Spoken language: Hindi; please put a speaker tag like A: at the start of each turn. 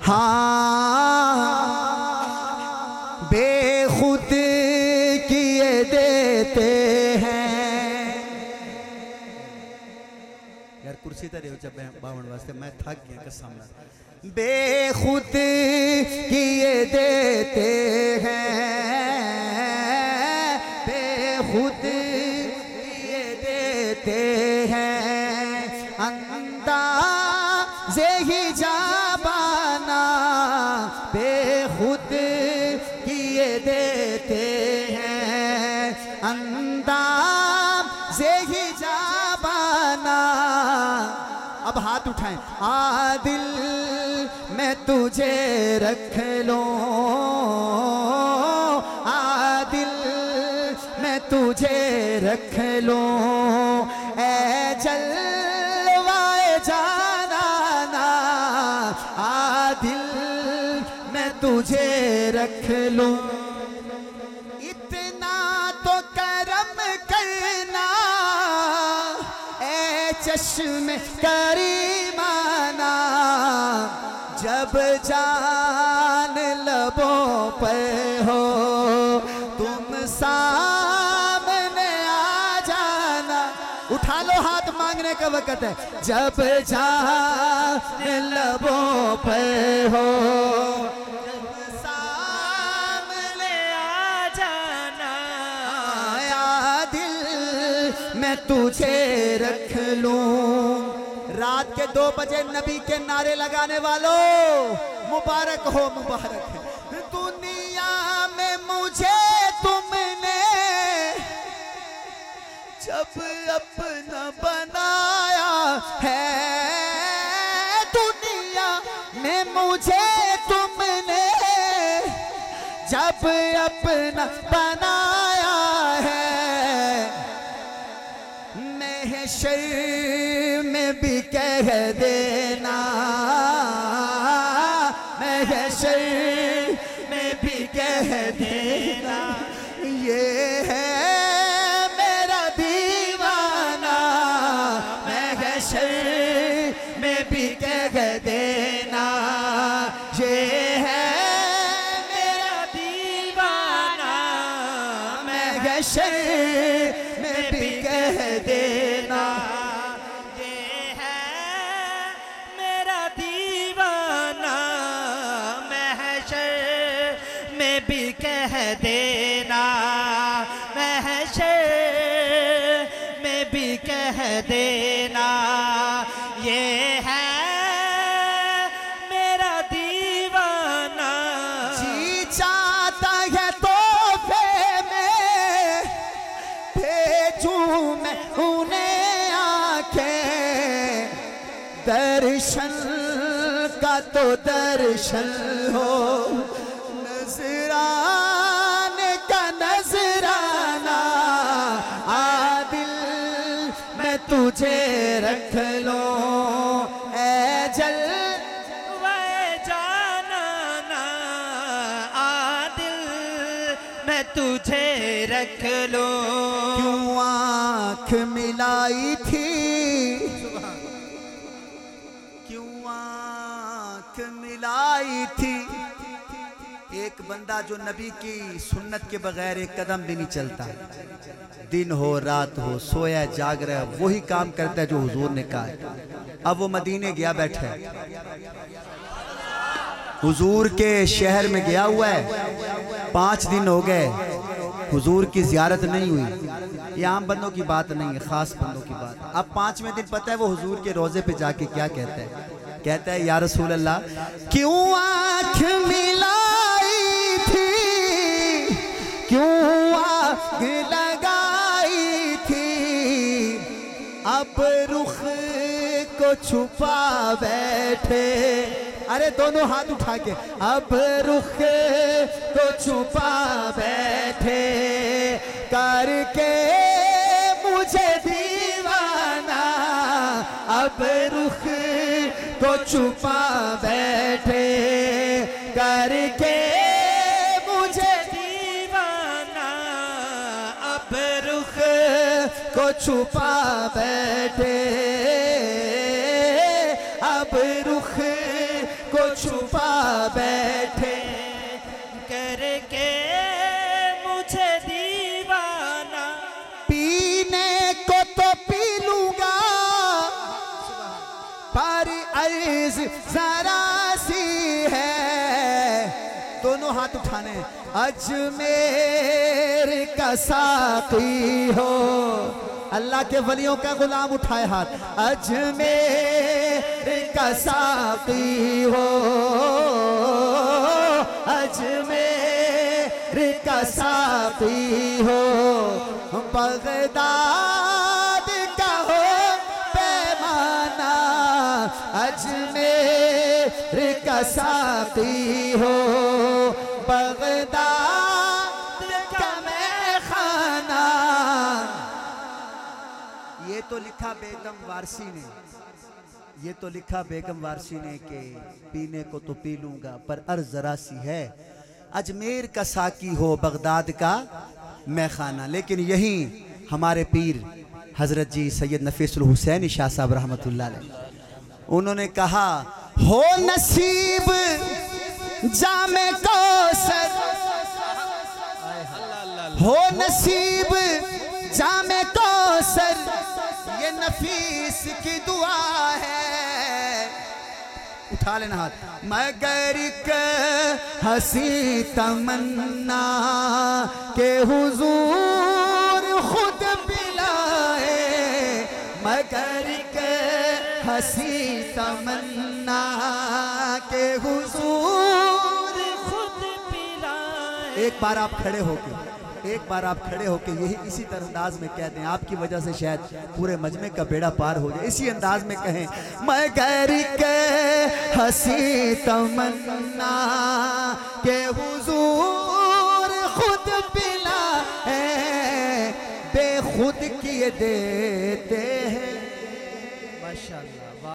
A: हाँ बेखुद किए देते हैं। यार कुर्सी तरह जब 52 वास्ते मैं थक गया कसम। बेखुद किए देते हैं, बेखुद किए देते हैं। अंदाज़े ही जाबाना बेखुद किए देते हैं। अंदाज़े ही जाबाना। अब हाथ उठाएं। आदिल मैं तुझे रख लूं, आदिल मैं तुझे रख लूं। ऐ जलवाए जाना आदिल मैं तुझे रख लूं। इतना तो करम करना ऐ चश्मे करीमाना। जब जान लबों पर हो तुम सामने आ जाना। उठा लो हाथ, मांगने का वक्त है। जब जान लबों पर हो तुम सामने आ जाना। या दिल मैं तुझे रख लूं। रात के 2 बजे नबी के नारे लगाने वालों मुबारक हो, मुबारक है। दुनिया में मुझे तुमने जब अपना बनाया है, दुनिया में मुझे तुमने जब अपना बनाया है। महशर में भी कह देना, महशर में भी कह देना। ये है मेरा दीवाना, महशर में भी कह देना। ये है मेरा दीवाना, महशर में भी कह देना। भी कह देना, महशर में भी कह देना। ये है मेरा दीवाना। जी चाहता है तोहफे में भेजूं मैं उन्हें आंखें। दर्शन का तो दर्शन हो, नजराने का नजराना। आदिल मैं तुझे रख लूं। ऐ जलवाए जाना आदिल मैं तुझे रख लूं। क्यों आँख मिलाई थी, क्यों आँख मिलाई थी। एक बंदा जो नबी की सुन्नत के बगैर एक कदम भी नहीं चलता। दिन हो रात हो, सोया जाग रहा, वही काम करता है जो हुजूर ने कहा है। अब वो मदीने गया बैठा है, हुजूर के शहर में गया हुआ है। 5 दिन हो गए, हुजूर की ज़ियारत नहीं हुई। ये आम बंदों की बात नहीं है, ख़ास बंदों की बात। अब 5वें दिन पता है वो हुजूर के रोज़े पे जाके क्या कहता है? कहता है या रसूल अल्लाह क्यों आँख मिलाई थी, क्यों आग लगाई थी। अब रुख को छुपा बैठे। अरे दोनों हाथ उठा के। अब रुख को छुपा बैठे करके मुझे दीवाना। अब रुख को छुपा बैठे करके मुझे दीवाना। अब रुख को छुपा बैठे, अब रुख को छुपा बैठे
B: करके मुझे दीवाना,
A: पीने को तो पी लूंगा पर अर्ज जरा सी है। दोनों हाथ उठाने, अजमेर का साकी हो। अल्लाह के वलियों का गुलाम उठाए हाथ, अजमेर का साकी हो, अजमेर का साकी हो। बगदाद का हो पैमाना, अजमेर का साकी हो। बगदाद का मैखाना। ये तो लिखा बेगम वारसी ने, ये तो लिखा बेगम वारसी ने कि पीने को तो पी लूंगा पर अर्ज जरा सी है। अजमेर का साकी हो, बगदाद का मैखाना। लेकिन यही हमारे पीर हजरत जी सैयद नफीसुल हुसैन शाह साहब रहमतुल्लाह अलैह, उन्होंने कहा हो नसीब जामे कौसर, हो नसीब जामे कौसर, ये नफीस की दुआ है। उठा लेना हाथ, मगर के हंसी तमन्ना के हुजूर खुद पिलाए, मगर के हंसी तमन्ना के हुजूर
B: खुद पिलाए।
A: एक बार आप खड़े होके, एक बार आप खड़े होके यही इसी तरह अंदाज में कह दें, आपकी वजह से शायद पूरे मजमे का बेड़ा पार हो जाए। इसी अंदाज में कहें, मगर के हंसी तमन्ना के हुजूर खुद पिला है, बेखुद किए देते हैं।
B: माशाअल्लाह।